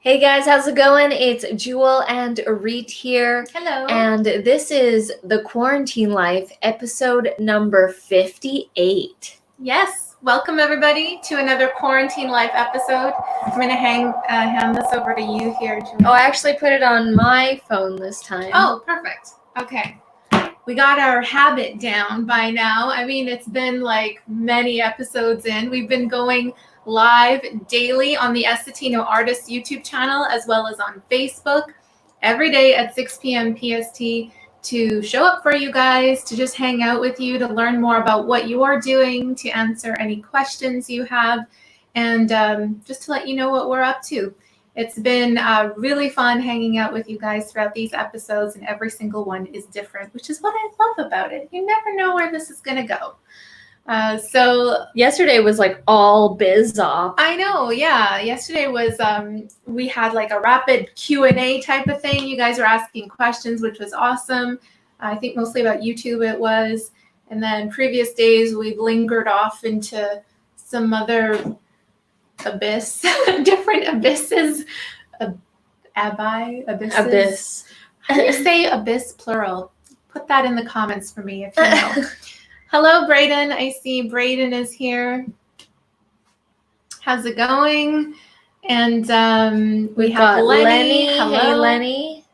Hey guys, how's it going? It's Jewel and Reet here. Hello. And this is The Quarantine Life, episode number 58. Yes, welcome everybody to another Quarantine Life episode. I'm going to hand this over to you here, Jewel. Oh, I actually put it on my phone this time. Oh, perfect. Okay. We got our habit down by now. I mean, it's been like many episodes in. We've been going live daily on the Estetino Artist YouTube channel as well as on Facebook every day at 6 p.m. PST to show up for you guys, to just hang out with you, to learn more about what you're doing, to answer any questions you have, and just to let you know what we're up to. It's been really fun hanging out with you guys throughout these episodes, and every single one is different, which is what I love about it. You never know where this is going to go. So yesterday was like all biz off. I know, yeah. Yesterday was we had like a rapid Q&A type of thing. You guys were asking questions, which was awesome. I think mostly about YouTube it was. And then previous days we've lingered off into some other abyss, different abysses. Abysses. Abyss. How do you say abyss plural? Put that in the comments for me if you know. Hello, Brayden. I see Brayden is here. How's it going? And we have got Lenny. Hello. Hey, Lenny.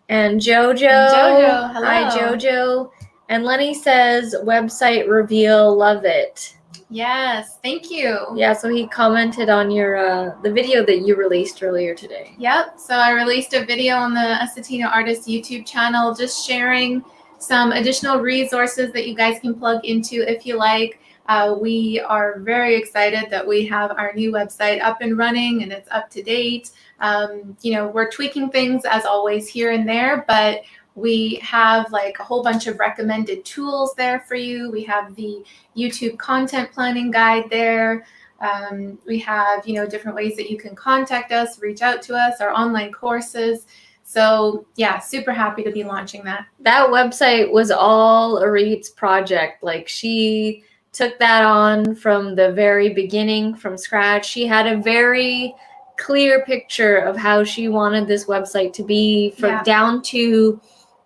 And Jojo. And Jojo. Hello. Hi, Jojo. And Lenny says, website reveal, love it. Yes, thank you. Yeah, so he commented on your the video that you released earlier today. Yep, so I released a video on the Estetino Artist YouTube channel just sharing some additional resources that you guys can plug into if you like. We are very excited that we have our new website up and running and it's up to date. We're tweaking things as always here and there, but we have like a whole bunch of recommended tools there for you. We have the YouTube content planning guide there. We have, different ways that you can contact us, reach out to us, our online courses. So yeah, super happy to be launching that. That website was all Arit's project. Like she took that on from the very beginning, from scratch. She had a very clear picture of how she wanted this website to be, from down to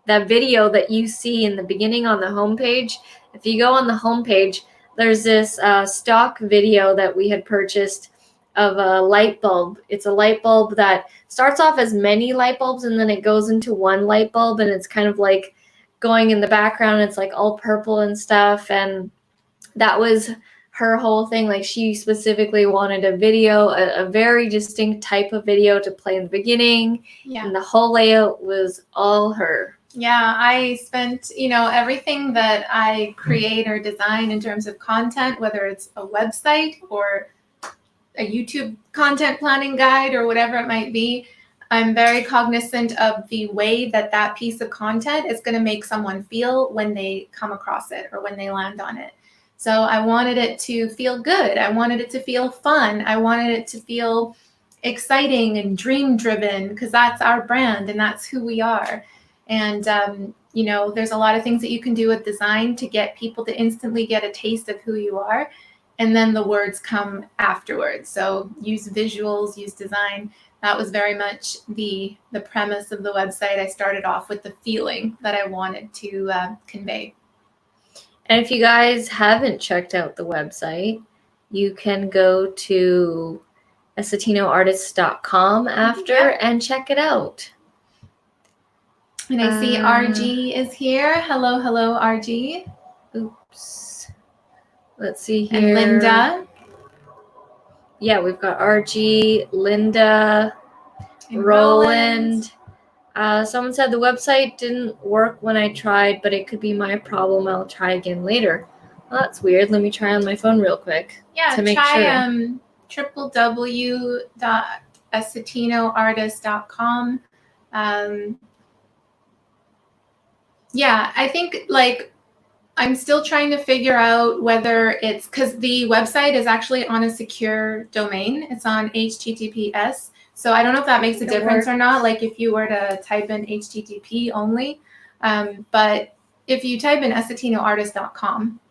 that video that you see in the beginning on the homepage. If you go on the homepage, there's this stock video that we had purchased of a light bulb. It's a light bulb that starts off as many light bulbs and then it goes into one light bulb, and it's kind of like going in the background. It's like all purple and stuff, and that was her whole thing. Like she specifically wanted a video, a very distinct type of video to play in the beginning. Yeah. And the whole layout was all her. Yeah, I spent, everything that I create or design in terms of content, whether it's a website or a YouTube content planning guide or whatever it might be, I'm very cognizant of the way that that piece of content is going to make someone feel when they come across it or when they land on it. So I wanted it to feel good. I wanted it to feel fun. I wanted it to feel exciting and dream driven, because that's our brand and that's who we are. And, there's a lot of things that you can do with design to get people to instantly get a taste of who you are. And then the words come afterwards. So use visuals, use design. That was very much the premise of the website. I started off with the feeling that I wanted to convey. And if you guys haven't checked out the website, you can go to estetinoartist.com after and check it out. And I see RG is here. Hello, RG. Oops. Let's see here. And Linda. Yeah, we've got RG, Linda, and Roland. Someone said the website didn't work when I tried, but it could be my problem. I'll try again later. Well, that's weird. Let me try on my phone real quick. Yeah, to make try www.estetinoartist.com. Yeah, I think I'm still trying to figure out whether it's because the website is actually on a secure domain. It's on HTTPS. So I don't know if that makes a difference or not. Like if you were to type in HTTP only. But if you type in estetinoartist.com,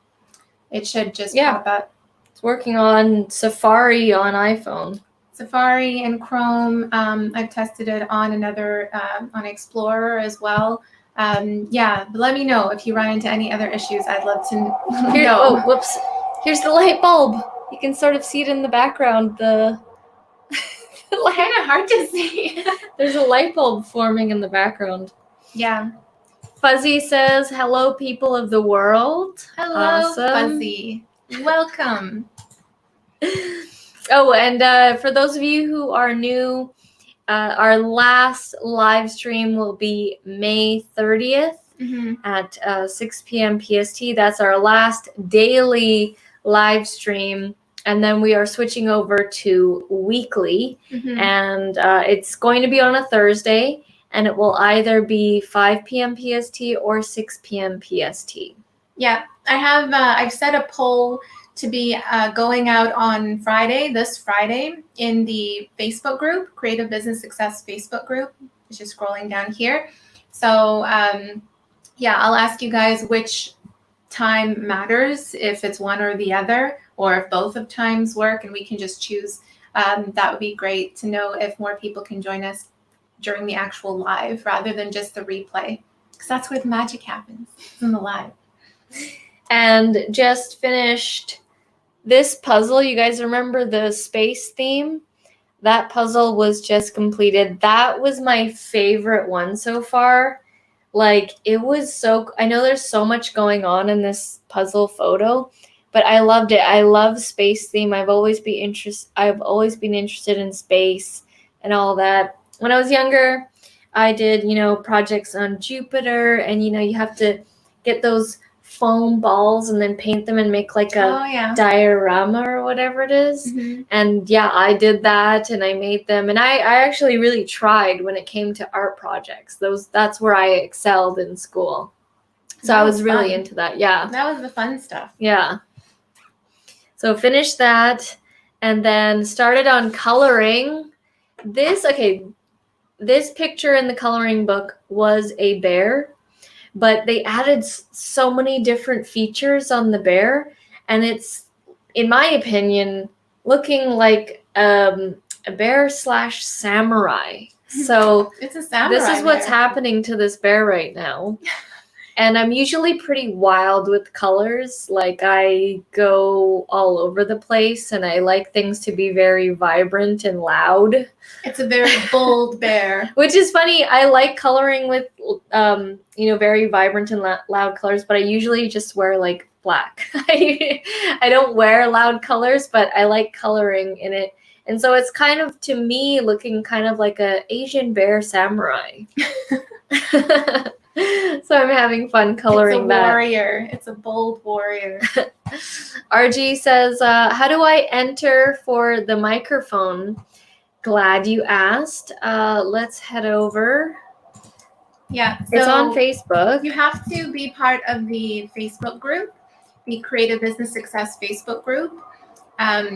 it should just pop up. It's working on Safari on iPhone. Safari and Chrome. I've tested it on another on Explorer as well. Yeah, but let me know if you run into any other issues. I'd love to know. Oh, whoops. Here's the light bulb. You can sort of see it in the background. The It's kind of hard to see. There's a light bulb forming in the background. Yeah. Fuzzy says, hello, people of the world. Hello, Awesome. Fuzzy. Welcome. Oh, and for those of you who are new, our last live stream will be May 30th at 6 p.m. PST. That's our last daily live stream. And then we are switching over to weekly. And it's going to be on a Thursday. And it will either be 5 p.m. PST or 6 p.m. PST. Yeah, I've set a poll to be going out on Friday, this Friday, in the Facebook group, Creative Business Success Facebook group. It's just scrolling down here. So yeah, I'll ask you guys which time matters, if it's one or the other, or if both of times work, and we can just choose. That would be great to know if more people can join us during the actual live rather than just the replay, because that's where the magic happens, in the live. And just finished this puzzle. You guys remember the space theme? That puzzle was just completed. That was my favorite one so far. Like, it was so, I know there's so much going on in this puzzle photo, but I loved it. I love space theme. I've always been interested in space and all that. When I was younger, I did, projects on Jupiter, and, you have to get those foam balls and then paint them and make like a diorama or whatever it is. And yeah, I did that and I made them. And I actually really tried when it came to art projects. That's where I excelled in school. So I was really into that. Yeah. That was the fun stuff. Yeah. So finished that and then started on coloring. This picture in the coloring book was a bear, but they added so many different features on the bear, and it's, in my opinion, looking like a bear / samurai. So it's a samurai. This is what's happening to this bear right now. And I'm usually pretty wild with colors. Like, I go all over the place, and I like things to be very vibrant and loud. It's a very bold bear. Which is funny. I like coloring with, very vibrant and loud colors, but I usually just wear, like, black. I don't wear loud colors, but I like coloring in it. And so it's kind of, to me, looking kind of like a Asian bear samurai. So I'm having fun coloring that. It's a warrior. It's a bold warrior. RG says, how do I enter for the microphone? Glad you asked. Let's head over. Yeah. So it's on Facebook. You have to be part of the Facebook group, the Creative Business Success Facebook group.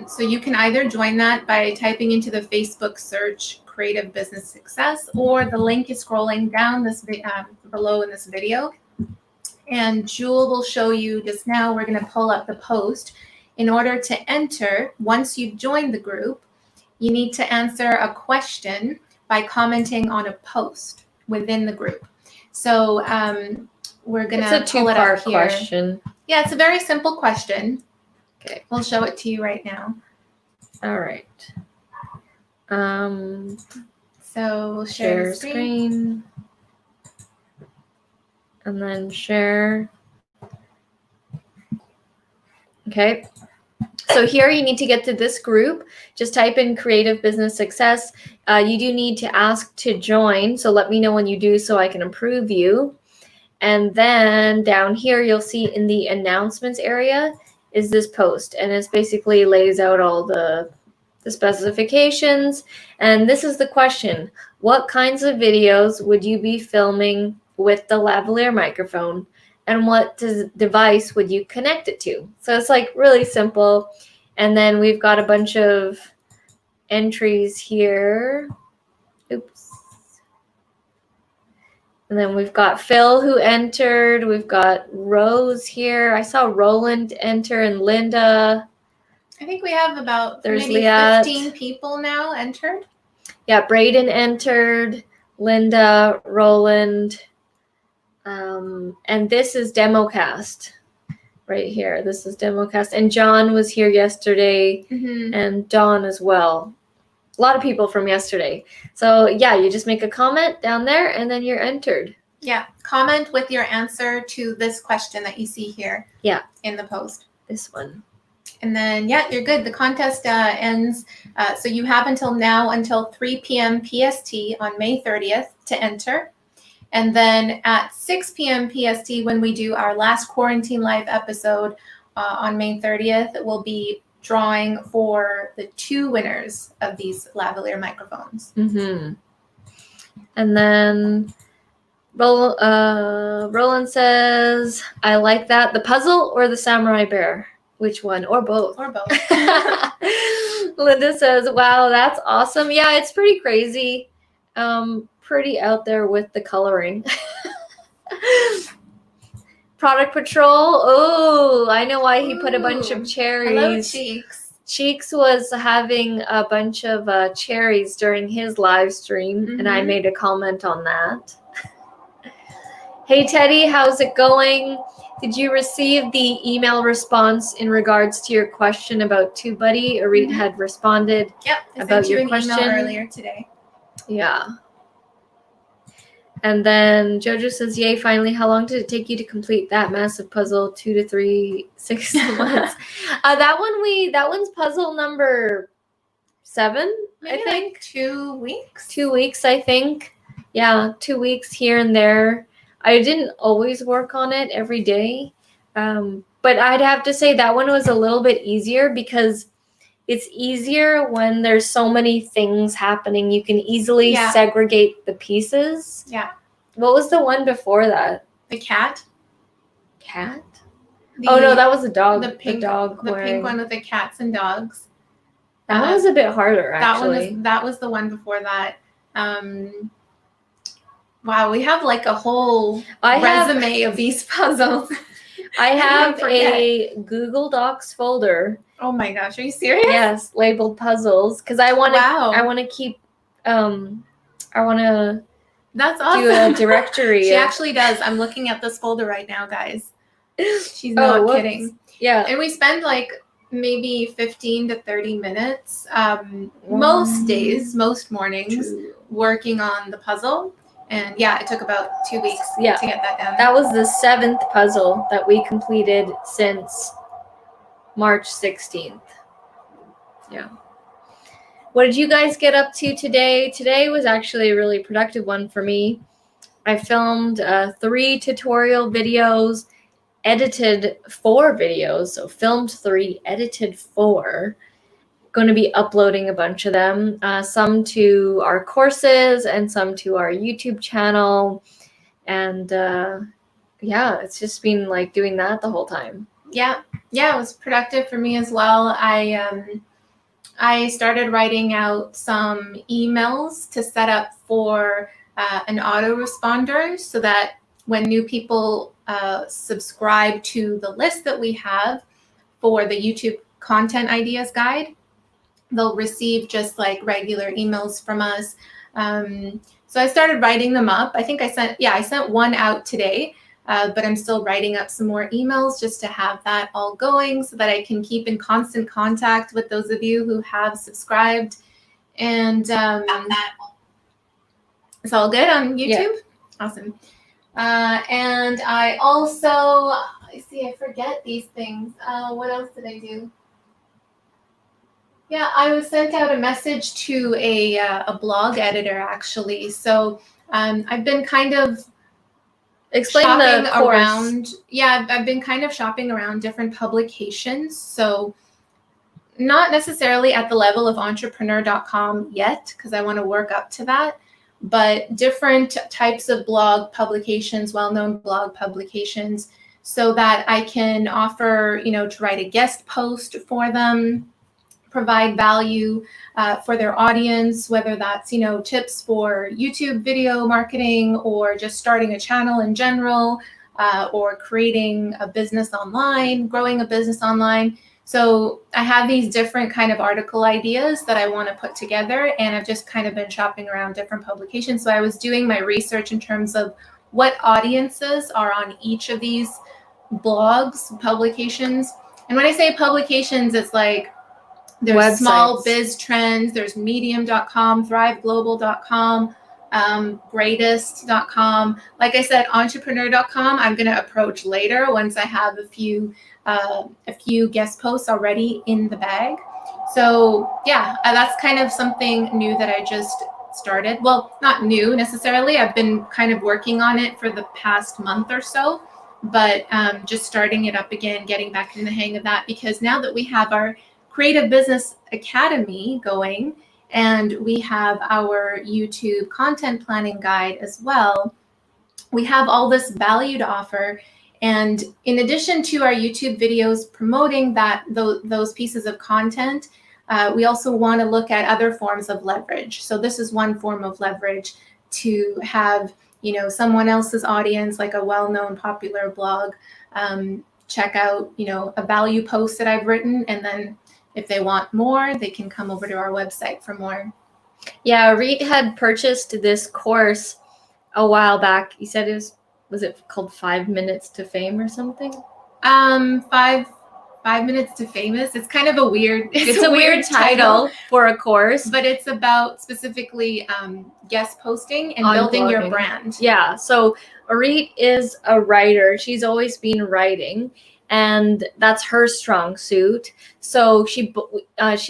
So you can either join that by typing into the Facebook search Creative Business Success, or the link is scrolling down this below in this video. And Jewel will show you just now. We're going to pull up the post. In order to enter, once you've joined the group, you need to answer a question by commenting on a post within the group. So we're going to pull it up here. It's a two-part question. Yeah, it's a very simple question. Okay, we'll show it to you right now. All right. So we'll share screen. And then share. Okay. So here you need to get to this group. Just type in Creative Business Success. You do need to ask to join. So let me know when you do so I can approve you. And then down here, you'll see in the announcements area is this post. And it basically lays out all the specifications. And this is the question. What kinds of videos would you be filming with the lavalier microphone? And what device would you connect it to? So it's like really simple. And then we've got a bunch of entries here. Oops. And then we've got Phil who entered. We've got Rose here. I saw Roland enter and Linda. I think we have about There's maybe Liat. 15 people now entered. Yeah, Braden entered, Linda, Roland, and this is DemoCast right here. This is DemoCast. And John was here yesterday, and Dawn as well. A lot of people from yesterday. So yeah, you just make a comment down there and then you're entered. Yeah, comment with your answer to this question that you see here. Yeah. In the post. This one. And then, yeah, you're good. The contest ends. So you have until 3 p.m. PST on May 30th to enter. And then at 6 p.m. PST, when we do our last Quarantine Live episode on May 30th, we'll be drawing for the 2 winners of these lavalier microphones. And then Roland says, I like that. The puzzle or the samurai bear? Which one? Or both? Or both. Linda says, wow, that's awesome. Yeah, it's pretty crazy. Pretty out there with the coloring. Product Patrol. Oh, I know why he put a bunch of cherries. Hello, Cheeks. Cheeks was having a bunch of cherries during his live stream, and I made a comment on that. Hey, Teddy, how's it going? Did you receive the email response in regards to your question about TubeBuddy? Arit had responded about your question. Email earlier today. Yeah. And then Jojo says, yay, finally. How long did it take you to complete that massive puzzle? 2 to 3, 6 months. That one's puzzle number 7, Maybe I think. Like 2 weeks? 2 weeks, I think. Yeah, 2 weeks here and there. I didn't always work on it every day. But I'd have to say that one was a little bit easier because it's easier when there's so many things happening. You can easily segregate the pieces. Yeah. What was the one before that? The cat. Cat? No, that was the dog. The pink one with the cats and dogs. That one was a bit harder, actually. That was the one before that. Wow, we have like a whole resume of these puzzles. I have a Google Docs folder. Oh my gosh, are you serious? Yes, labeled puzzles because I want to. I want to keep. I want to. That's awesome. Do a directory. She actually does. I'm looking at this folder right now, guys. She's not kidding. Yeah, and we spend like maybe 15 to 30 minutes most days, most mornings, working on the puzzle. And yeah, it took about 2 weeks to get that done. That was the 7th puzzle that we completed since March 16th. Yeah. What did you guys get up to today? Today was actually a really productive one for me. I filmed 3 tutorial videos, edited 4 videos. So filmed 3, edited 4. Going to be uploading a bunch of them, some to our courses and some to our YouTube channel. And yeah, it's just been like doing that the whole time. Yeah, it was productive for me as well. I started writing out some emails to set up for an autoresponder so that when new people subscribe to the list that we have for the YouTube content ideas guide, they'll receive just like regular emails from us. So I started writing them up. I think I sent one out today, but I'm still writing up some more emails just to have that all going so that I can keep in constant contact with those of you who have subscribed. And it's all good on YouTube? Yeah. Awesome. And I also, I forget these things. What else did I do? Yeah, I was sent out a message to a blog editor, actually. So I've been kind of shopping around. Yeah, I've been kind of shopping around different publications. So not necessarily at the level of entrepreneur.com yet, because I want to work up to that. But different types of blog publications, well-known blog publications, so that I can offer, to write a guest post for them, provide value for their audience, whether that's, tips for YouTube video marketing or just starting a channel in general, or creating a business online, growing a business online. So I have these different kind of article ideas that I want to put together, and I've just kind of been shopping around different publications. So I was doing my research in terms of what audiences are on each of these blogs, publications. And when I say publications, it's like there's Websites. Small Biz Trends, there's medium.com, thriveglobal.com, greatest.com. Like I said, entrepreneur.com, I'm going to approach later once I have a few guest posts already in the bag. So yeah, that's kind of something new that I just started. Well, not new necessarily. I've been kind of working on it for the past month or so, but just starting it up again, getting back in the hang of that, because now that we have our Creative Business Academy going, and we have our YouTube content planning guide as well, we have all this value to offer. And in addition to our YouTube videos promoting those pieces of content, we also want to look at other forms of leverage. So this is one form of leverage, to have, someone else's audience, like a well-known popular blog, check out, a value post that I've written, and then if they want more, they can come over to our website for more. Yeah, Reed had purchased this course a while back. He said was it called 5 Minutes to Fame or something? 5 Minutes to Famous. It's kind of a weird. It's a weird title for a course, but it's about specifically guest posting and building your brand. Yeah. So Reed is a writer. She's always been writing, and that's her strong suit. So she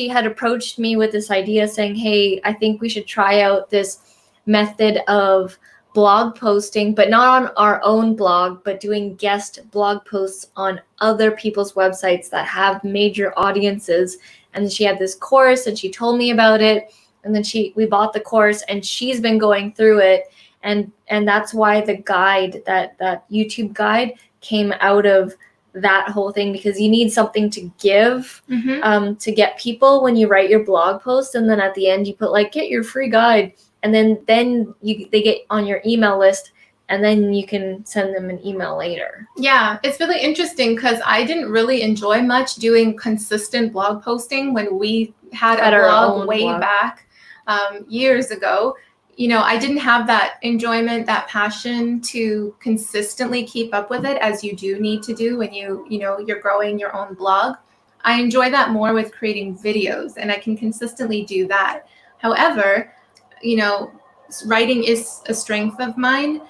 had approached me with this idea, saying, "Hey, I think we should try out this method of blog posting, but not on our own blog, but doing guest blog posts on other people's websites that have major audiences." And she had this course, and she told me about it, and then we bought the course, and she's been going through it, and that's why the guide, that YouTube guide, came out of that whole thing, because you need something to give to get people when you write your blog post, and then at the end you put like, get your free guide. And then they get on your email list, and then you can send them an email later. Yeah, it's really interesting, because I didn't really enjoy much doing consistent blog posting when we had a blog way back years ago. I didn't have that enjoyment, that passion to consistently keep up with it, as you do need to do when you're growing your own blog. I enjoy that more with creating videos, and I can consistently do that. However, writing is a strength of mine.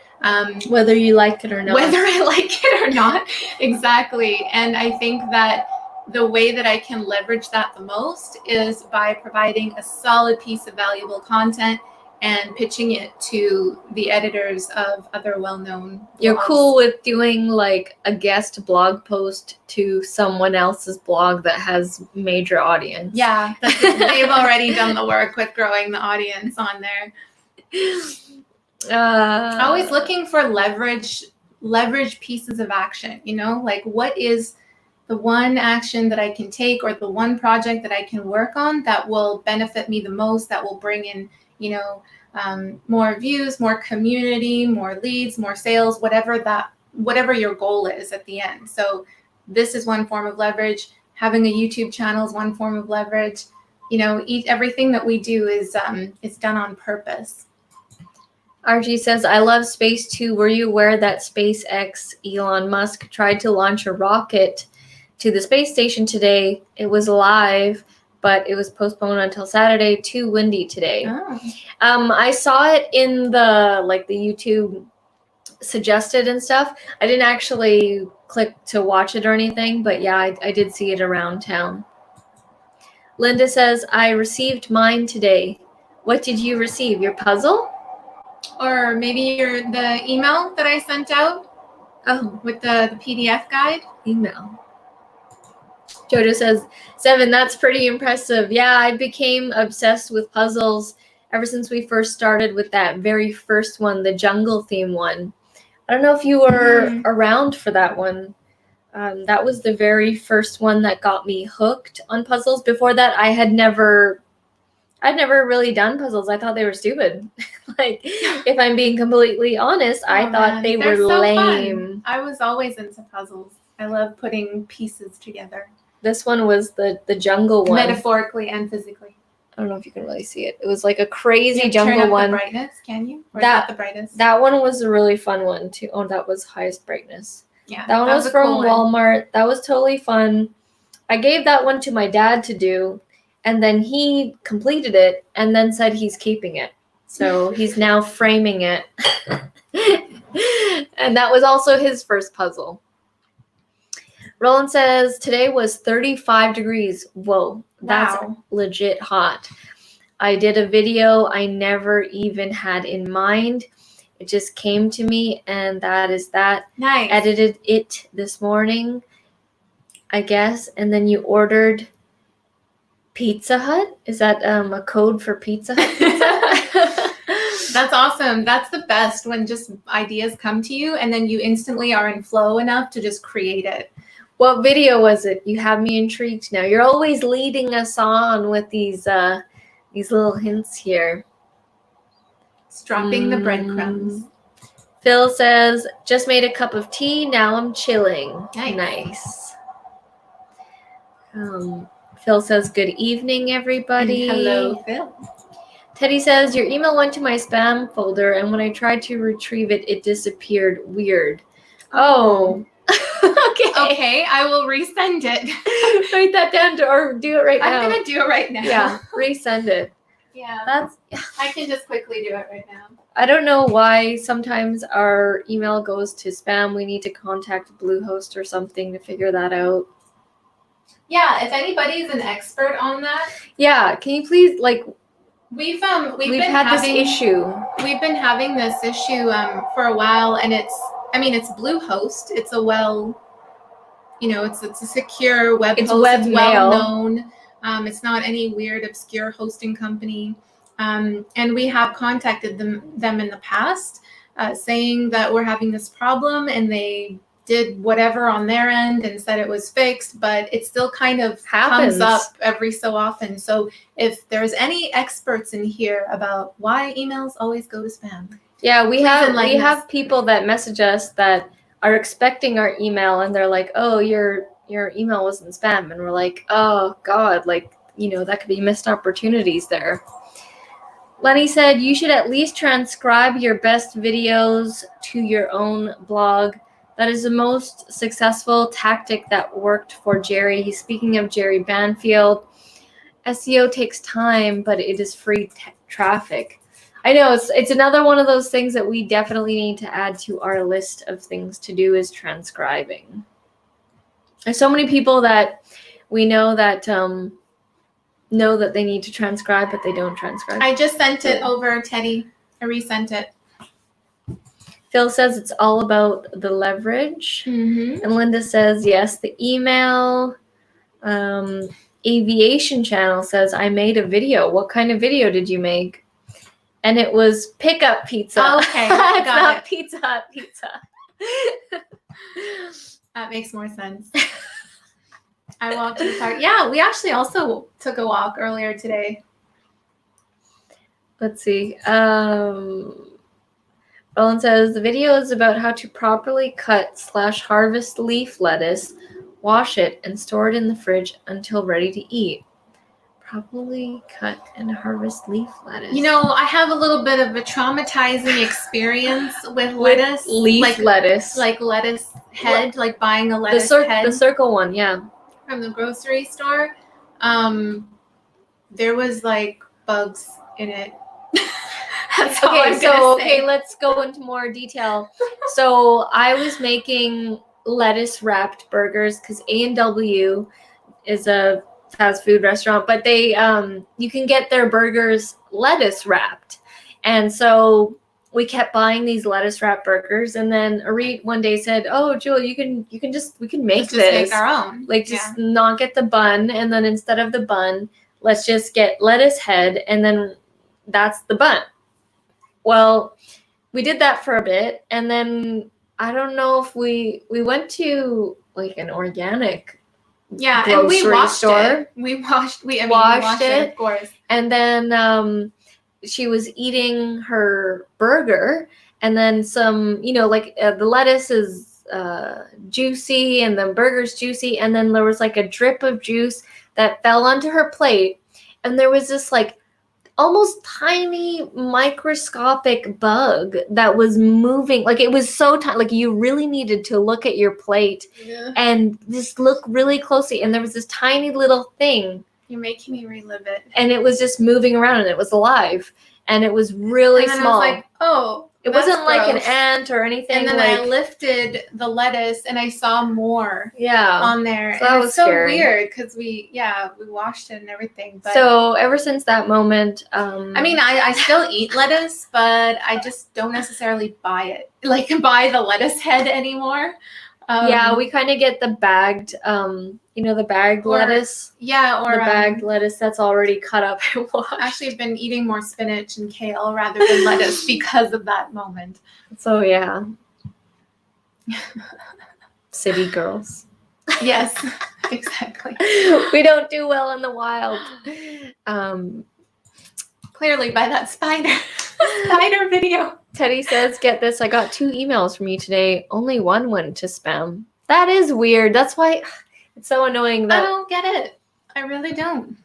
Whether you like it or not. Whether I like it or not. Exactly. And I think that the way that I can leverage that the most is by providing a solid piece of valuable content and pitching it to the editors of other well-known blogs. You're cool with doing like a guest blog post to someone else's blog that has major audience. Yeah, they've already done the work with growing the audience on there. Always looking for leverage pieces of action, like what is the one action that I can take, or the one project that I can work on that will benefit me the most, that will bring in, more views, more community, more leads, more sales, whatever your goal is at the end. So this is one form of leverage. Having a YouTube channel is one form of leverage. Everything that we do is done on purpose. RG says, I love space too. Were you aware that SpaceX, Elon Musk, tried to launch a rocket to the space station today? It was live, but it was postponed until Saturday. Too windy today. Oh. I saw it in the YouTube suggested and stuff. I didn't actually click to watch it or anything, but yeah, I did see it around town. Linda says, I received mine today. What did you receive? Your puzzle? Or maybe the email that I sent out with the PDF guide. Email. Jojo says, 7, that's pretty impressive. Yeah, I became obsessed with puzzles ever since we first started with that very first one, the jungle theme one. I don't know if you were around for that one. That was the very first one that got me hooked on puzzles. Before that, I'd never really done puzzles. I thought they were stupid. If I'm being completely honest, I thought they were so lame. Fun. I was always into puzzles. I love putting pieces together. This one was the jungle one. Metaphorically and physically. I don't know if you can really see it. It was like a crazy Can you jungle turn up one. the brightness, can you? Or is that the brightest? That one was a really fun one too. Oh, that was highest brightness. Yeah. That one was from Walmart. That was totally fun. I gave that one to my dad to do, and then he completed it and then said he's keeping it. So he's now framing it. And that was also his first puzzle. Roland says, today was 35 degrees. Whoa, that's legit hot. I did a video I never even had in mind. It just came to me, and that is that. Nice. Edited it this morning, I guess. And then you ordered Pizza Hut? Is that a code for Pizza Hut pizza? That's awesome. That's the best, when just ideas come to you and then you instantly are in flow enough to just create it. What video was it? You have me intrigued now. You're always leading us on with these little hints here. It's dropping the breadcrumbs. Phil says, just made a cup of tea. Now I'm chilling. Nice. Phil says, good evening, everybody. And hello, Phil. Teddy says, your email went to my spam folder, and when I tried to retrieve it, it disappeared. Weird. Oh. Okay, I will resend it. Write that down or do it right now. I'm going to do it right now. Yeah, resend it. Yeah. I can just quickly do it right now. I don't know why sometimes our email goes to spam. We need to contact Bluehost or something to figure that out. Yeah, if anybody's an expert on that. Yeah, can you please, we've had this issue. We've been having this issue for a while, and it's Bluehost. It's it's a secure web host. It's well known. It's not any weird, obscure hosting company. And we have contacted them in the past, saying that we're having this problem, and they did whatever on their end and said it was fixed, but it still kind of comes up every so often. So if there's any experts in here about why emails always go to spam. Yeah, we have people that message us that are expecting our email, and they're like, oh, your email wasn't spam. And we're like, oh God, that could be missed opportunities there. Lenny said, you should at least transcribe your best videos to your own blog. That is the most successful tactic that worked for Jerry. He's speaking of Jerry Banfield. SEO takes time, but it is free traffic. I know it's another one of those things that we definitely need to add to our list of things to do is transcribing. There's so many people that we know that they need to transcribe, but they don't transcribe. I just sent it over, Teddy. I resent it. Phil says it's all about the leverage. Mm-hmm. And Linda says, yes, the email. Aviation Channel says, I made a video. What kind of video did you make? And it was pickup pizza. Oh, okay. It's not Pizza Hut pizza. That makes more sense. I walked to the park. Yeah, we actually also took a walk earlier today. Let's see. Roland says, the video is about how to properly cut/harvest leaf lettuce, wash it, and store it in the fridge until ready to eat. Properly cut and harvest leaf lettuce. I have a little bit of a traumatizing experience with lettuce. Leaf lettuce. Like lettuce head, like buying a lettuce head. The circle one, yeah. From the grocery store. There was bugs in it. Let's go into more detail. So I was making lettuce wrapped burgers because A&W is a fast food restaurant, but they you can get their burgers lettuce wrapped, and so we kept buying these lettuce wrapped burgers, and then Arit one day said, "Oh, Jewel, we can make this. Just make our own. Not get the bun, and then instead of the bun, let's just get lettuce head, and then that's the bun." Well, we did that for a bit, and then I don't know if we went to an organic and we washed store. It. We washed it, of course. And then she was eating her burger, and then some, the lettuce is juicy and the burger's juicy, and then there was like a drip of juice that fell onto her plate, and there was this like almost tiny microscopic bug that was moving. Like it was so tiny, like you really needed to look at your plate and just look really closely, and there was this tiny little thing. You're making me relive it. And it was just moving around, and it was alive, and it was really small. I was like, oh, it wasn't like an ant or anything. And then like, I lifted the lettuce, and I saw more on there. So that was so scary. Weird because we washed it and everything. But so ever since that moment, I mean, I still eat lettuce, but I just don't necessarily buy the lettuce head anymore. We kind of get the bagged, the bagged lettuce. Yeah, or the bagged lettuce that's already cut up and washed. Actually, I've been eating more spinach and kale rather than lettuce because of that moment. So yeah, city girls. Yes, exactly. We don't do well in the wild. Clearly by that spider video. Teddy says, get this, I got 2 emails from you today. Only one went to spam. That is weird. That's why it's so annoying that I don't get it. I really don't.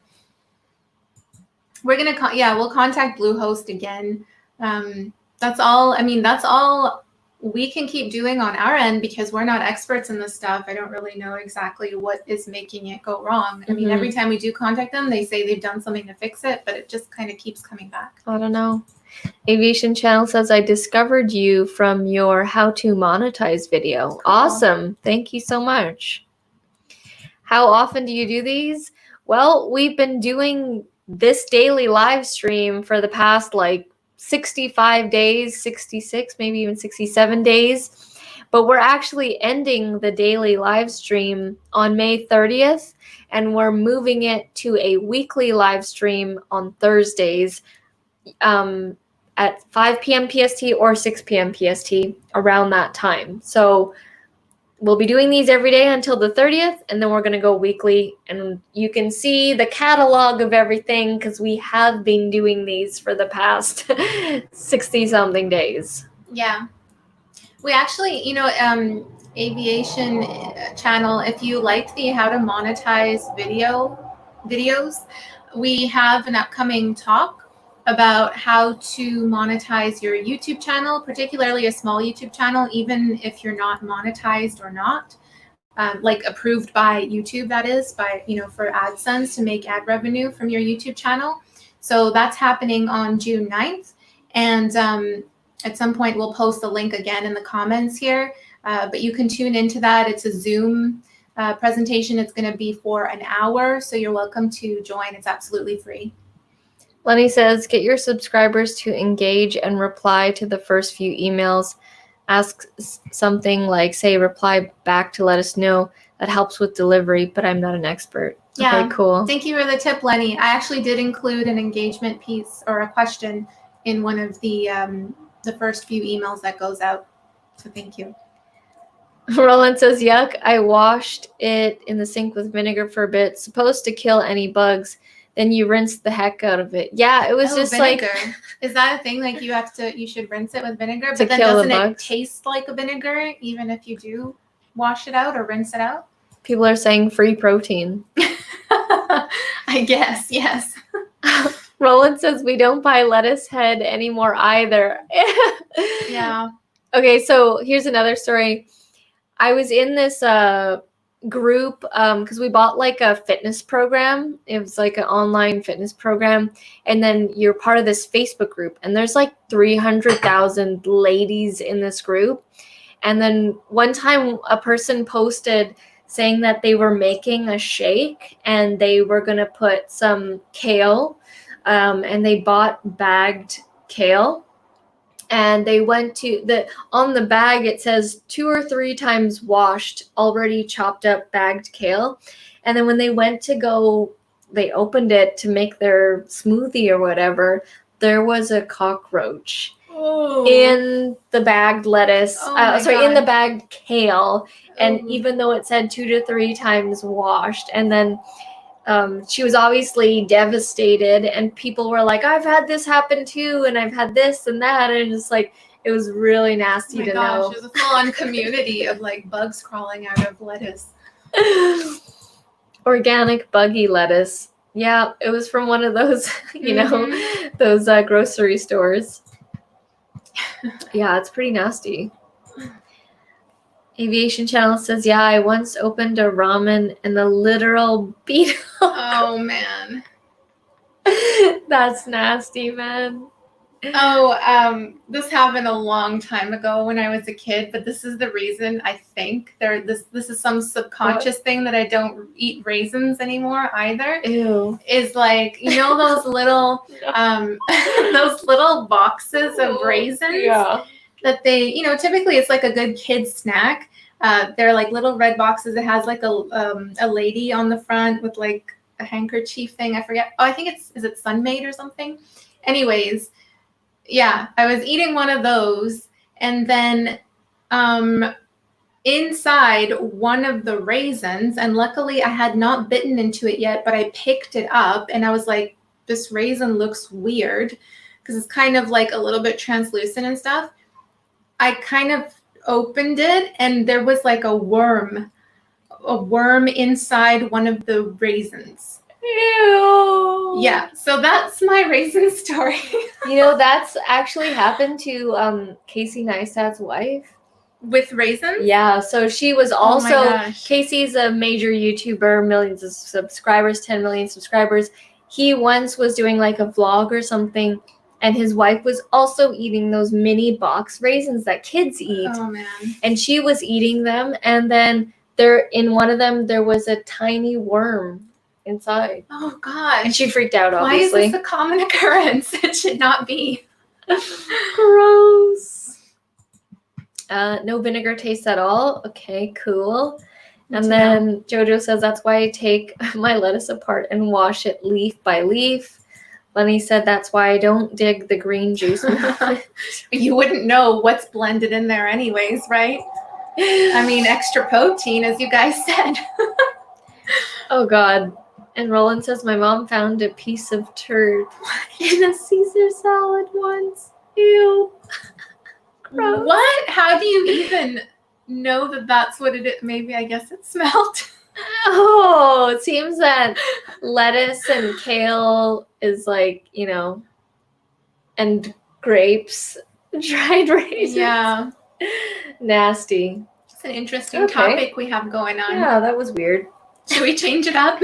We're going to, we'll contact Bluehost again. That's all. I mean, that's all we can keep doing on our end because we're not experts in this stuff. I don't really know exactly what is making it go wrong. I mean, every time we do contact them, they say they've done something to fix it, but it just kind of keeps coming back. I don't know. Aviation Channel says, I discovered you from your how to monetize video. Cool. Awesome. Thank you so much. How often do you do these? Well, we've been doing this daily live stream for the past 65 days, 66, maybe even 67 days. But we're actually ending the daily live stream on May 30th, and we're moving it to a weekly live stream on Thursdays at 5 p.m. PST or 6 p.m. PST around that time. So we'll be doing these every day until the 30th, and then we're going to go weekly. And you can see the catalog of everything because we have been doing these for the past 60-something days. Yeah. We actually, Aviation Channel, if you liked the how to monetize videos, we have an upcoming talk about how to monetize your YouTube channel, particularly a small YouTube channel, even if you're not monetized or not, approved by YouTube, that is, for AdSense to make ad revenue from your YouTube channel. So that's happening on June 9th. And at some point, we'll post the link again in the comments here. But you can tune into that. It's a Zoom presentation. It's going to be for an hour. So you're welcome to join. It's absolutely free. Lenny says, get your subscribers to engage and reply to the first few emails. Ask something like, say, reply back to let us know. That helps with delivery, but I'm not an expert. Yeah, okay, cool. Thank you for the tip, Lenny. I actually did include an engagement piece or a question in one of the first few emails that goes out. So thank you. Roland says, yuck, I washed it in the sink with vinegar for a bit. Supposed to kill any bugs. Then you rinse the heck out of it. Yeah, it was just vinegar. Is that a thing? Like you should rinse it with vinegar, but then doesn't it taste like a vinegar even if you do wash it out or rinse it out? People are saying free protein. I guess, yes. Roland says we don't buy lettuce head anymore either. Yeah. Okay, so here's another story. I was in this group because we bought a fitness program. It was an online fitness program, and then you're part of this Facebook group, and there's 300,000 ladies in this group. And then one time a person posted saying that they were making a shake and they were going to put some kale, and they bought bagged kale. And they went to on the bag, it says 2 or 3 times washed, already chopped up bagged kale. And then when they went to go, they opened it to make their smoothie or whatever, there was a cockroach in the bagged lettuce, in the bagged kale. And even though it said 2 to 3 times washed, and then she was obviously devastated, and people were like, I've had this happen too, and I've had this and that, and it It was really Oh nasty my to gosh, know. there's a full-on community of like bugs crawling out of lettuce. Organic buggy lettuce. Yeah, it was from one of those, those grocery stores. Yeah, it's pretty nasty. Aviation Channel says, yeah, I once opened a ramen and the literal beetle. Oh man. That's nasty, man. Oh, this happened a long time ago when I was a kid, but this is the reason I think this is some subconscious thing that I don't eat raisins anymore either. Ew. Is like, those little those little boxes of raisins that they, typically it's like a good kid snack. They're like little red boxes. It has like a lady on the front with like a handkerchief thing. I forget. Oh, I think is it Sunmaid or something? Anyways, yeah, I was eating one of those, and then inside one of the raisins, and luckily I had not bitten into it yet, but I picked it up and I was like, this raisin looks weird because it's kind of like a little bit translucent and stuff. I kind of opened it and there was like a worm inside one of the raisins. Ew. Yeah, so that's my raisin story. That's actually happened to Casey Neistat's wife. With raisins? Yeah, so she was also, oh my gosh. Casey's a major YouTuber, millions of subscribers, 10 million subscribers. He once was doing like a vlog or something, and his wife was also eating those mini box raisins that kids eat. Oh man. And she was eating them, and then in one of them, there was a tiny worm inside. Oh gosh. And she freaked out, obviously. Why is this a common occurrence? It should not be. Gross. No vinegar taste at all. Okay, cool. And then Jojo says, that's why I take my lettuce apart and wash it leaf by leaf. Lenny said, that's why I don't dig the green juice. You wouldn't know what's blended in there anyways, right? I mean, extra protein, as you guys said. Oh, God. And Roland says, my mom found a piece of turd in a Caesar salad once. Ew. Gross. What? How do you even know that that's what it is? Maybe, I guess it smelled. Oh, it seems that lettuce and kale is like, and grapes, dried raisins. Yeah. Nasty. It's an interesting topic we have going on. Yeah, that was weird. Should we change it up?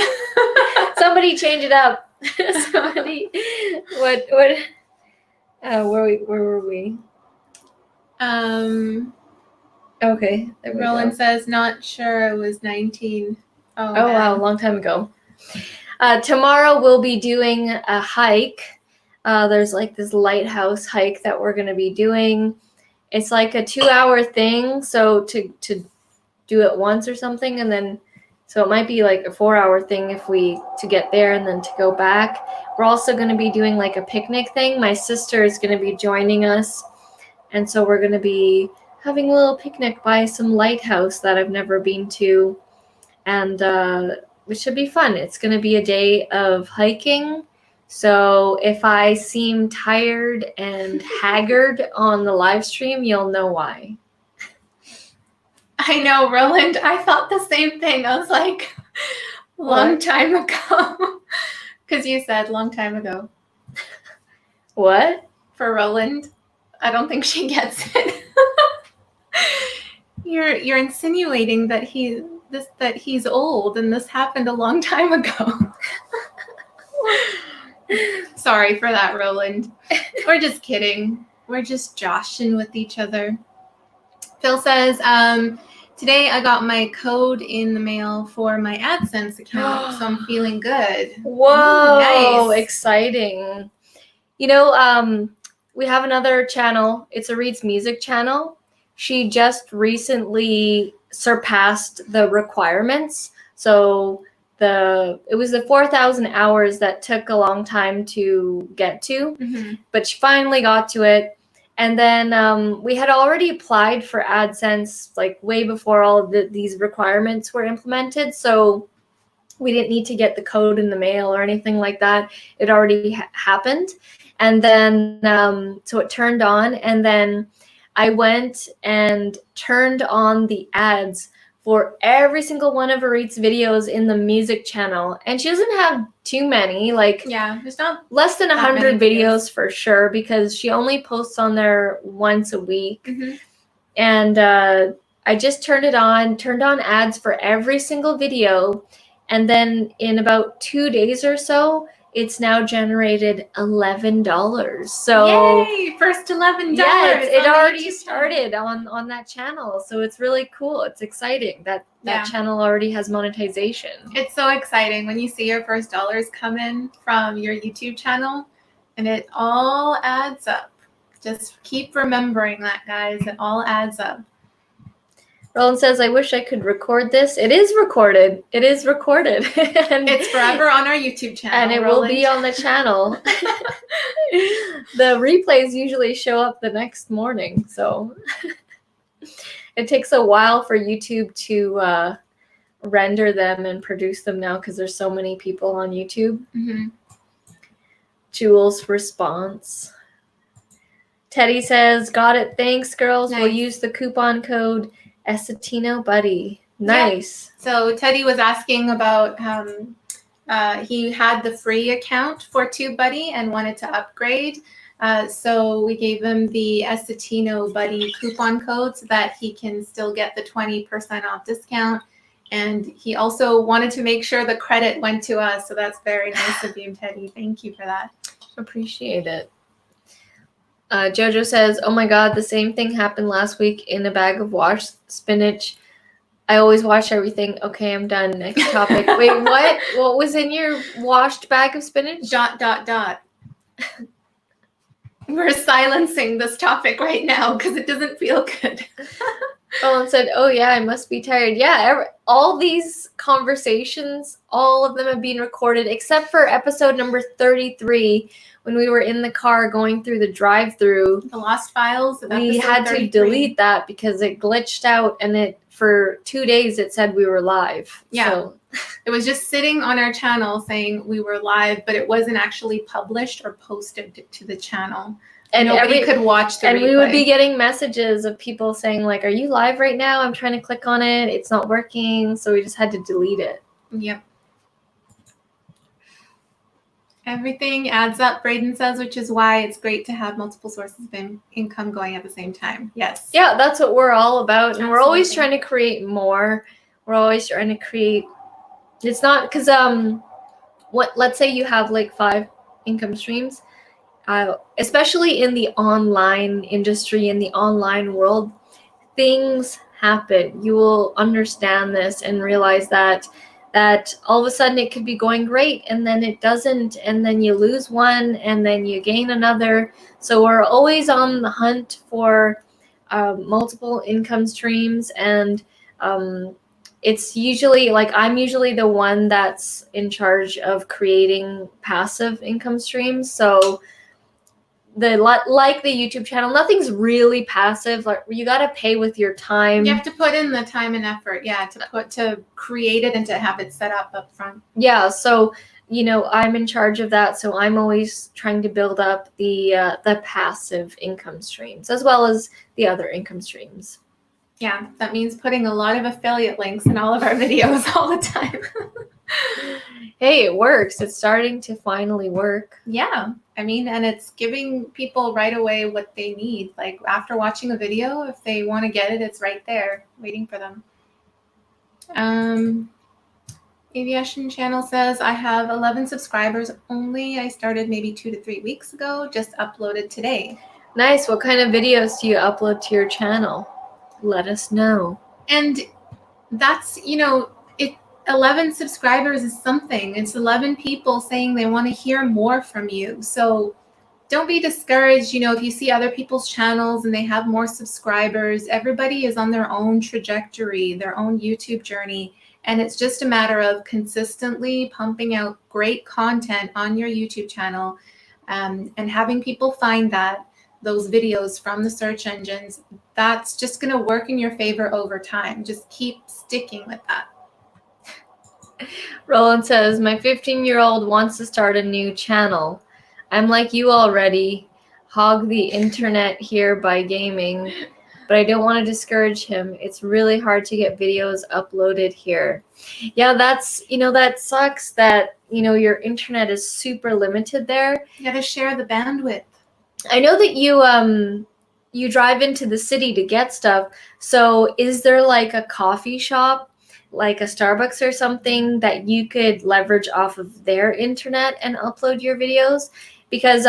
Somebody change it up. Somebody. What? Where were we? Okay. Roland says, not sure it was 19. Oh wow, a long time ago. Tomorrow we'll be doing a hike. There's like this lighthouse hike that we're going to be doing. It's like a 2-hour thing, so to do it once or something, and then so it might be like a 4-hour thing to get there and then to go back. We're also going to be doing like a picnic thing. My sister is going to be joining us, and so we're going to be having a little picnic by some lighthouse that I've never been to, and it should be fun. It's going to be a day of hiking. So if I seem tired and haggard on the live stream, you'll know why. I know, Roland. I thought the same thing. I was like, long time ago. Because you said long time ago. What? For Roland. I don't think she gets it. You're insinuating that he's old and this happened a long time ago. Sorry for that, Roland. We're just kidding. We're just joshing with each other. Phil says, today I got my code in the mail for my AdSense account, so I'm feeling good. Whoa, Nice. Exciting. We have another channel. It's a Reed's Music channel. She just recently surpassed the requirements. So it was the 4,000 hours that took a long time to get to, but she finally got to it. And then we had already applied for AdSense like way before all of these requirements were implemented. So we didn't need to get the code in the mail or anything like that. It already happened. And then, so it turned on. And then I went and turned on the ads for every single one of Arit's videos in the music channel. And she doesn't have too many, like there's not less than that 100 many videos for sure, because she only posts on there once a week. Mm-hmm. And I just turned on ads for every single video. And then in about 2 days or so, it's now generated $11. So yay! First $11. yeah, it already started on that channel. So it's really cool. It's exciting that channel already has monetization. It's so exciting when you see your first dollars come in from your YouTube channel, and it all adds up. Just keep remembering that, guys. It all adds up. Roland says, I wish I could record this. It is recorded. It is recorded. And it's forever on our YouTube channel. And it will be on the channel. The replays usually show up the next morning. So it takes a while for YouTube to render them and produce them now because there's so many people on YouTube. Mm-hmm. Jules' response. Teddy says, got it. Thanks, girls. Nice. We'll use the coupon code Estetino Buddy. Nice. Yeah. So Teddy was asking about he had the free account for TubeBuddy and wanted to upgrade. So we gave him the Estetino Buddy coupon code so that he can still get the 20% off discount. And he also wanted to make sure the credit went to us. So that's very nice of you, Teddy. Thank you for that. Appreciate it. Jojo says, oh my God, the same thing happened last week in a bag of washed spinach. I always wash everything. Okay, I'm done. Next topic. Wait, what? What was in your washed bag of spinach? ... We're silencing this topic right now because it doesn't feel good. Roland said, oh yeah, I must be tired. Yeah, all these conversations, all of them have been recorded except for episode number 33 when we were in the car going through the drive-through. The lost files. We had to delete that because it glitched out, and for 2 days it said we were live. Yeah. So it was just sitting on our channel saying we were live, but it wasn't actually published or posted to the channel. And nobody could watch the replay. And we would be getting messages of people saying, like, are you live right now? I'm trying to click on it. It's not working. So we just had to delete it. Yep. Everything adds up, Braden says, which is why it's great to have multiple sources of income going at the same time. Yes. Yeah, that's what we're all about. And Absolutely. We're always trying to create more. We're always trying to create. It's not because let's say you have like 5 income streams. Especially in the online industry, in the online world, things happen. You will understand this and realize that all of a sudden it could be going great and then it doesn't, and then you lose one and then you gain another. So we're always on the hunt for multiple income streams, and it's usually like I'm usually the one that's in charge of creating passive income streams. So like the YouTube channel, nothing's really passive. Like you got to pay with your time. You have to put in the time and effort, to create it and to have it set up front. Yeah, so I'm in charge of that. So I'm always trying to build up the passive income streams as well as the other income streams. Yeah, that means putting a lot of affiliate links in all of our videos all the time. Hey, it works. It's starting to finally work. Yeah. I mean, and it's giving people right away what they need. Like after watching a video, if they want to get it, it's right there waiting for them. Aviation Channel says, I have 11 subscribers only. I started maybe 2 to 3 weeks ago, just uploaded today. Nice. What kind of videos do you upload to your channel? Let us know. And that's, 11 subscribers is something. It's 11 people saying they want to hear more from you. So don't be discouraged. If you see other people's channels and they have more subscribers, everybody is on their own trajectory, their own YouTube journey. And it's just a matter of consistently pumping out great content on your YouTube channel and having people find those videos from the search engines. That's just going to work in your favor over time. Just keep sticking with that. Roland says, my 15-year-old wants to start a new channel. I'm like you already. hog the internet here by gaming, but I don't want to discourage him. It's really hard to get videos uploaded here. Yeah, that's, that sucks that, your internet is super limited there. You gotta share the bandwidth. I know that you drive into the city to get stuff. So is there like a coffee shop, like a Starbucks or something that you could leverage off of their internet and upload your videos? Because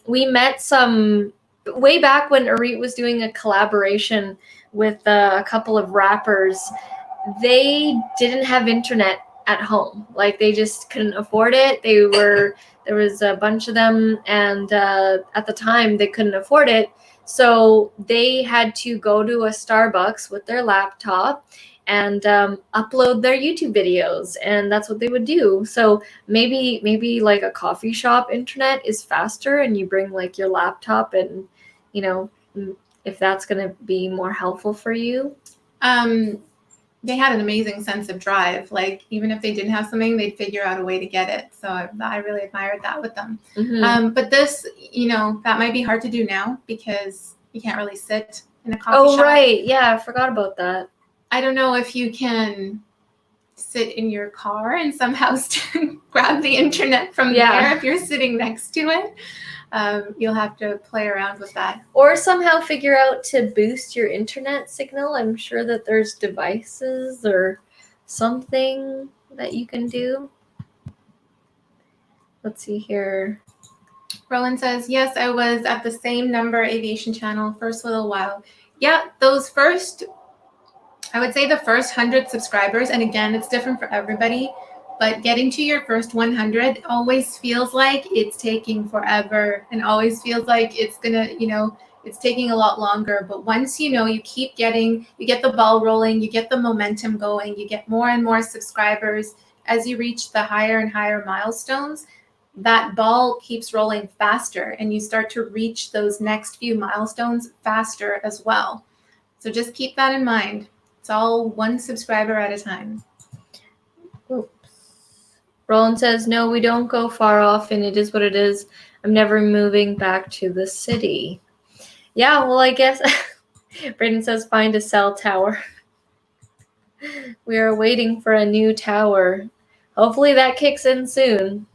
we met some way back when Arit was doing a collaboration with a couple of rappers. They didn't have internet at home. Like they just couldn't afford it. There was a bunch of them, and at the time they couldn't afford it. So they had to go to a Starbucks with their laptop and upload their YouTube videos, and that's what they would do. So maybe like a coffee shop internet is faster, and you bring like your laptop, and if that's going to be more helpful for you. They had an amazing sense of drive. Like even if they didn't have something, they'd figure out a way to get it. So I really admired that with them. Mm-hmm. But this, that might be hard to do now because you can't really sit in a coffee shop. Oh, right. Yeah, I forgot about that. I don't know if you can sit in your car and somehow grab the internet from there if you're sitting next to it. You'll have to play around with that. Or somehow figure out to boost your internet signal. I'm sure that there's devices or something that you can do. Let's see here. Roland says, yes, I was at the same number aviation channel first little while. Yeah, I would say the first 100 subscribers, and again, it's different for everybody, but getting to your first 100 always feels like it's taking forever and always feels like it's gonna, it's taking a lot longer. But once you keep you get the ball rolling, you get the momentum going, you get more and more subscribers. As you reach the higher and higher milestones, that ball keeps rolling faster and you start to reach those next few milestones faster as well. So just keep that in mind. It's all one subscriber at a time. Oops. Roland says, no, we don't go far off, and it is what it is. I'm never moving back to the city. Yeah, well, I guess Braden says, find a cell tower. We are waiting for a new tower. Hopefully that kicks in soon.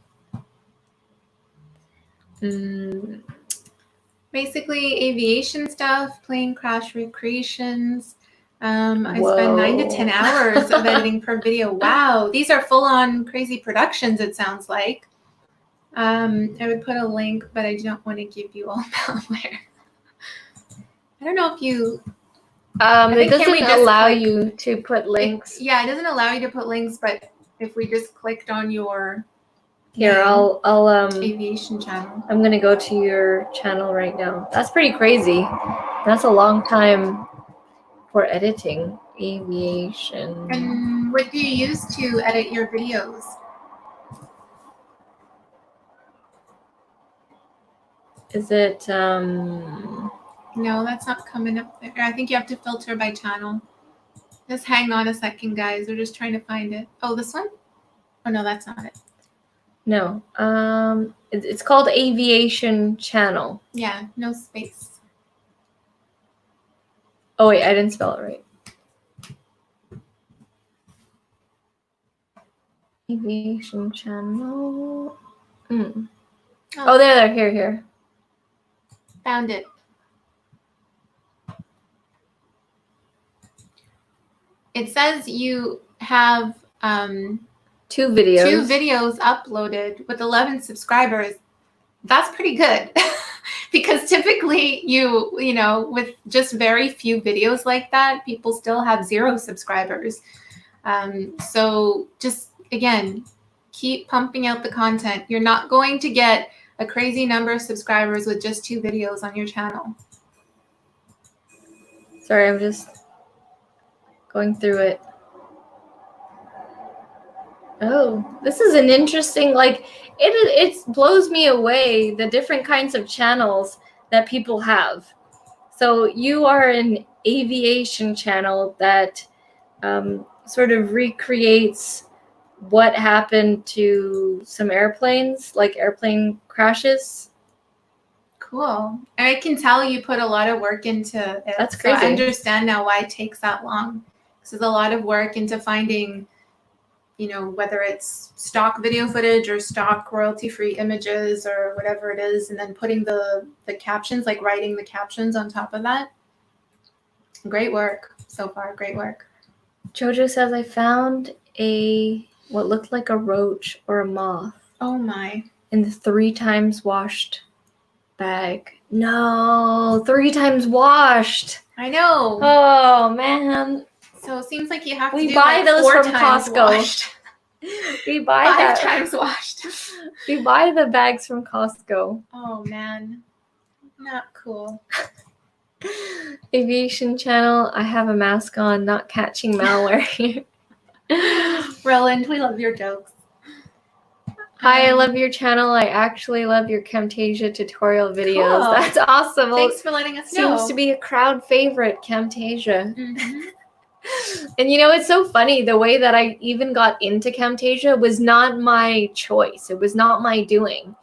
Basically, aviation stuff, plane crash recreations. I spend 9 to 10 hours of editing per video. Wow, these are full-on crazy productions, it sounds like. I would put a link, but I don't want to give you all malware. I don't know if you... it doesn't allow you to put links. It doesn't allow you to put links, but if we just clicked on your... Here, I'll aviation channel. I'm going to go to your channel right now. That's pretty crazy. That's a long time for editing aviation. And what do you use to edit your videos? Is it No, that's not coming up there. I think you have to filter by channel. Just hang on a second, guys. We're just trying to find it. Oh, this one? Oh no, that's not it. No. It's called Aviation Channel. Yeah, no space. Oh wait, I didn't spell it right. Aviation Channel. Oh, there. Here. Found it. It says you have 2 videos. 2 videos uploaded with 11 subscribers. That's pretty good. Because typically with just very few videos like that, people still have 0 subscribers. So just, again, keep pumping out the content. You're not going to get a crazy number of subscribers with just 2 videos on your channel. Sorry, I'm just going through it. Oh, this is an interesting, it blows me away, the different kinds of channels that people have. So you are an aviation channel that sort of recreates what happened to some airplanes, like airplane crashes. Cool. I can tell you put a lot of work into it. That's So I crazy. understand now why it takes that long. So there's a lot of work into finding, you know, whether it's stock video footage or stock royalty-free images or whatever it is, and then putting the captions, like writing the captions on top of that. Great work so far. Great work. Jojo says, I found what looked like a roach or a moth Oh my. in the 3 times washed bag. No, 3 times washed. I know. Oh, man. So it seems like you have to We do buy like those 4 from times Costco. washed. We buy 5 that. times washed. We buy the bags from Costco. Oh man. Not cool. Aviation Channel, I have a mask on, not catching malware. Roland, we love your jokes. Hi, I love your channel. I actually love your Camtasia tutorial videos. Cool. That's awesome. Thanks for letting us know. Seems to be a crowd favorite, Camtasia. Mhm. And you know, it's so funny. The way that I even got into Camtasia was not my choice. It was not my doing.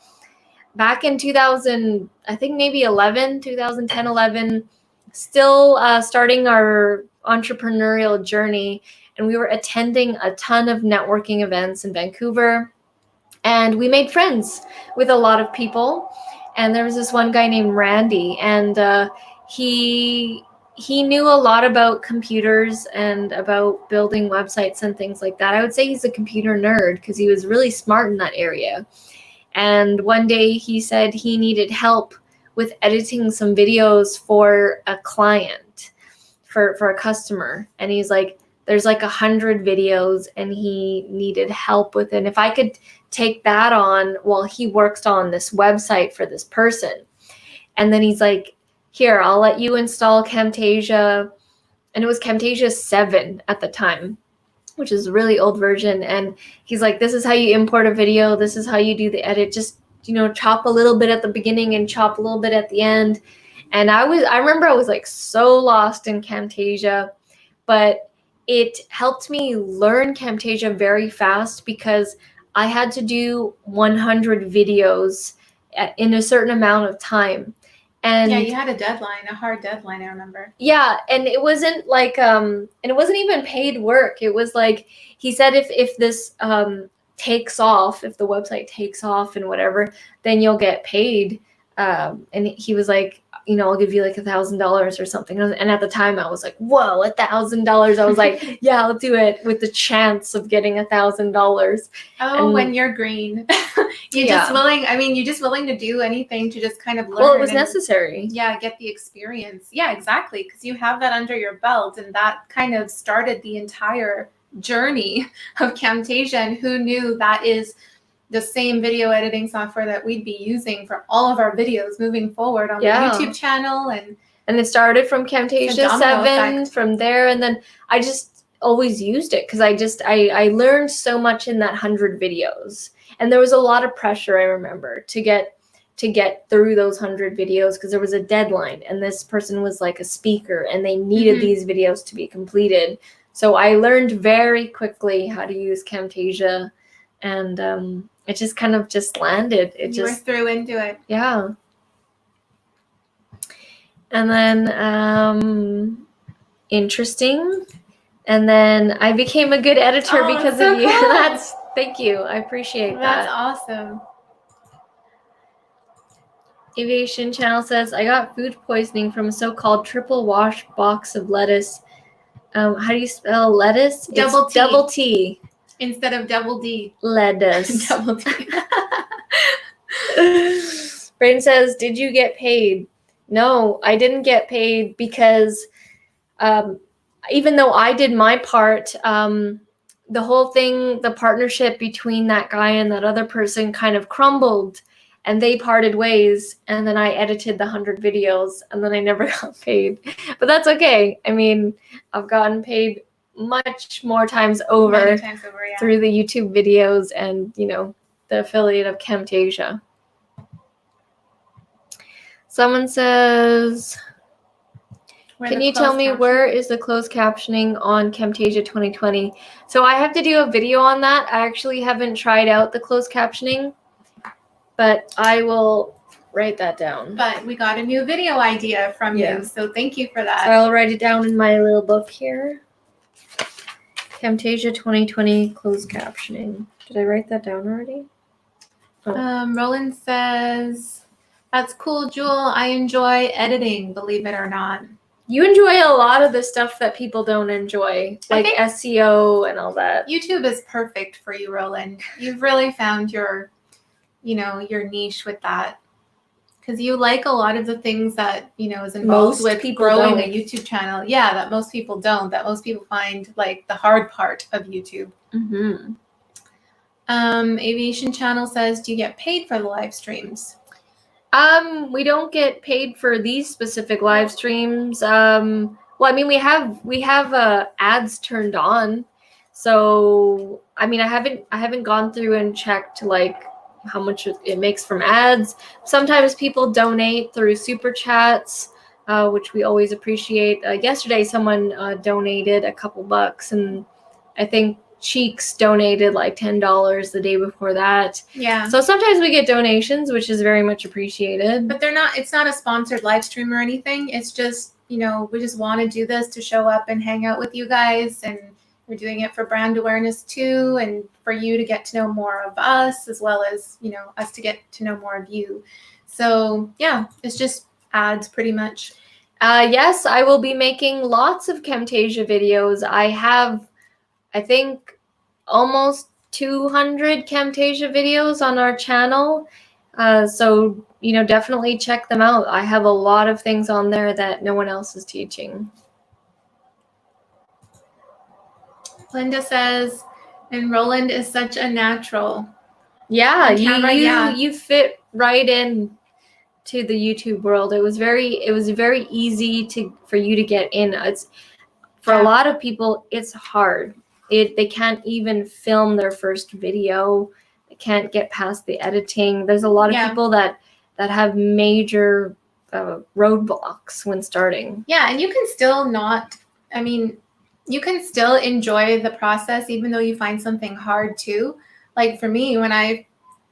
Back in 2000, I think maybe 2010, 11, still starting our entrepreneurial journey. And we were attending a ton of networking events in Vancouver. And we made friends with a lot of people. And there was this one guy named Randy. And he knew a lot about computers and about building websites and things like that. I would say he's a computer nerd because he was really smart in that area. And one day he said he needed help with editing some videos for a client, for a customer. And he's like, there's like 100 videos and he needed help with it. And if I could take that on while he works on this website for this person. And then he's like, here, I'll let you install Camtasia. And it was Camtasia 7 at the time, which is a really old version. And he's like, this is how you import a video. This is how you do the edit. Just, you know, chop a little bit at the beginning and chop a little bit at the end. And I remember I was like so lost in Camtasia, but it helped me learn Camtasia very fast because I had to do 100 videos in a certain amount of time. And yeah, you had a deadline, a hard deadline, I remember. Yeah, and it wasn't like and it wasn't even paid work. It was like he said if this takes off, if the website takes off and whatever, then you'll get paid. And he was like, you know, I'll give you like $1,000 or something. And at the time I was like, whoa, $1,000. I was like, yeah, I'll do it with the chance of getting $1,000. Oh, when you're green. You're just willing to do anything to just kind of learn. Well, it was necessary. Yeah, get the experience. Yeah, exactly. Because you have that under your belt, and that kind of started the entire journey of Camtasia. And who knew that is the same video editing software that we'd be using for all of our videos moving forward on the YouTube channel. And it started from Camtasia 7 from there. And then I just always used it because I learned so much in that 100 videos. And there was a lot of pressure, I remember, to get through those 100 videos because there was a deadline. And this person was like a speaker and they needed these videos to be completed. So I learned very quickly how to use Camtasia. And it just kind of just landed. You were through into it. Yeah. And then interesting. And then I became a good editor because of you. Cool. Thank you. I appreciate that. That's awesome. Aviation Channel says, I got food poisoning from a so-called triple wash box of lettuce. How do you spell lettuce? Double T. Double T. Instead of double D. Lettuce. Double D. Braden says, did you get paid? No, I didn't get paid because even though I did my part, the whole thing, the partnership between that guy and that other person kind of crumbled and they parted ways. And then I edited the 100 videos and then I never got paid. But that's okay. I mean, I've gotten paid much more times over, through the YouTube videos and, you know, the affiliate of Camtasia. Someone says, can you tell me where is the closed captioning on Camtasia 2020? So I have to do a video on that. I actually haven't tried out the closed captioning, but I will write that down. But we got a new video idea from Yeah. you, so thank you for So that. I'll write it down in my little book here. Camtasia 2020 closed captioning. Did I write that down already? Roland says, that's cool, Jewel. I enjoy editing, believe it or not. You enjoy a lot of the stuff that people don't enjoy, like SEO and all that. YouTube is perfect for you, Roland. You've really found your niche with that. Because you like a lot of the things that, is involved with growing a YouTube channel. Yeah, that most people don't. That most people find like the hard part of YouTube. Mm-hmm. Aviation Channel says, do you get paid for the live streams? We don't get paid for these specific live streams. Well, I mean, we have ads turned on. So, I mean, I haven't gone through and checked like how much it makes from ads. Sometimes people donate through super chats, which we always appreciate. Yesterday, someone donated a couple bucks, and I think Cheeks donated like $10 the day before that. Yeah. So sometimes we get donations, which is very much appreciated. But it's not a sponsored live stream or anything. It's just, we just want to do this to show up and hang out with you guys. And we're doing it for brand awareness too. And for you to get to know more of us, as well as, us to get to know more of you. So yeah, it's just ads pretty much. Yes, I will be making lots of Camtasia videos. I have, I think, almost 200 Camtasia videos on our channel. So, definitely check them out. I have a lot of things on there that no one else is teaching. Linda says, and Roland is such a natural. Yeah, you fit right in to the YouTube world. It was very easy for you to get in. It's for a lot of people, it's hard. They can't even film their first video. They can't get past the editing. There's a lot of people that have major roadblocks when starting. Yeah, and you can still you can still enjoy the process even though you find something hard too. Like for me, when I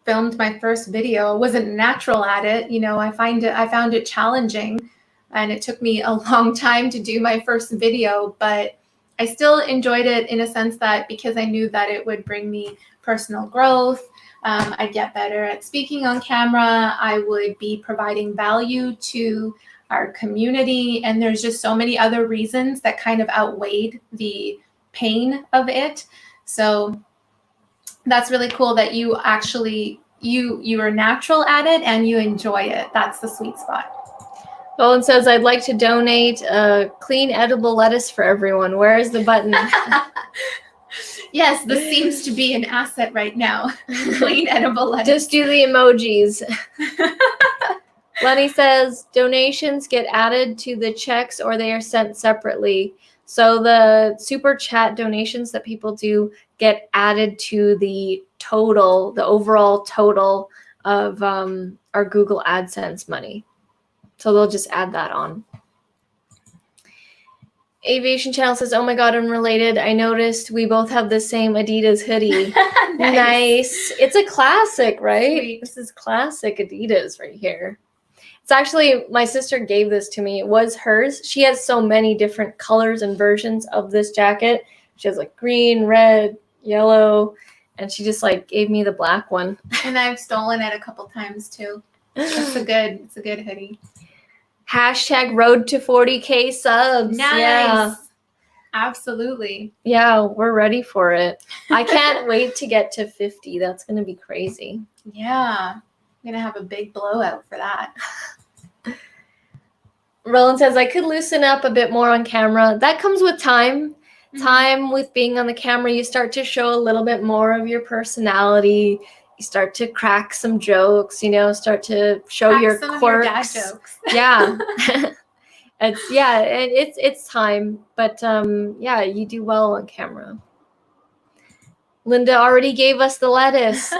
filmed my first video, I wasn't natural at it. I found it challenging, and it took me a long time to do my first video, but I still enjoyed it in a sense that because I knew that it would bring me personal growth. I'd get better at speaking on camera. I would be providing value to our community. And there's just so many other reasons that kind of outweighed the pain of it. So that's really cool that you actually, you are natural at it and you enjoy it. That's the sweet spot. Roland says, I'd like to donate a clean edible lettuce for everyone. Where is the button? Yes, this seems to be an asset right now. Clean edible lettuce. Just do the emojis. Lenny says, donations get added to the checks or they are sent separately. So the super chat donations that people do get added to the total, the overall total of our Google AdSense money. So they'll just add that on. Aviation Channel says, oh my God, unrelated. I noticed we both have the same Adidas hoodie. Nice. It's a classic, right? Sweet. This is classic Adidas right here. It's actually, my sister gave this to me. It was hers. She has so many different colors and versions of this jacket. She has like green, red, yellow, and she just like gave me the black one. And I've stolen it a couple times too. It's a good hoodie. Hashtag road to 40K subs. Nice. Yeah. Absolutely. Yeah, we're ready for it. I can't wait to get to 50. That's going to be crazy. Yeah. I'm going to have a big blowout for that. Roland says, I could loosen up a bit more on camera. That comes with time. Time with being on the camera, you start to show a little bit more of your personality. You start to crack some jokes, start to show your quirks. Of your dad jokes. Yeah. It's time, but you do well on camera. Linda already gave us the lettuce.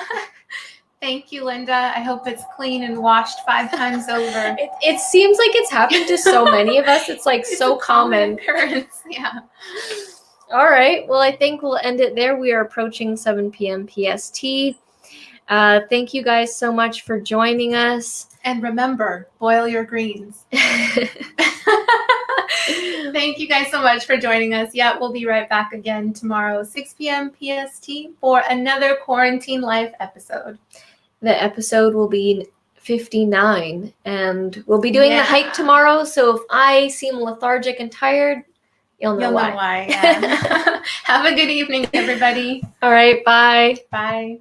Thank you, Linda. I hope it's clean and washed 5 times over. It seems like it's happened to so many of us. It's like it's so common occurrence. Yeah. All right. Well, I think we'll end it there. We are approaching 7 p.m. PST. Thank you guys so much for joining us. And remember, boil your greens. Thank you guys so much for joining us. Yeah, we'll be right back again tomorrow, 6 p.m. PST, for another Quarantine Life episode. The episode will be 59, and we'll be doing the hike tomorrow. So if I seem lethargic and tired, you'll know why. Yeah. Have a good evening, everybody. All right, bye. Bye.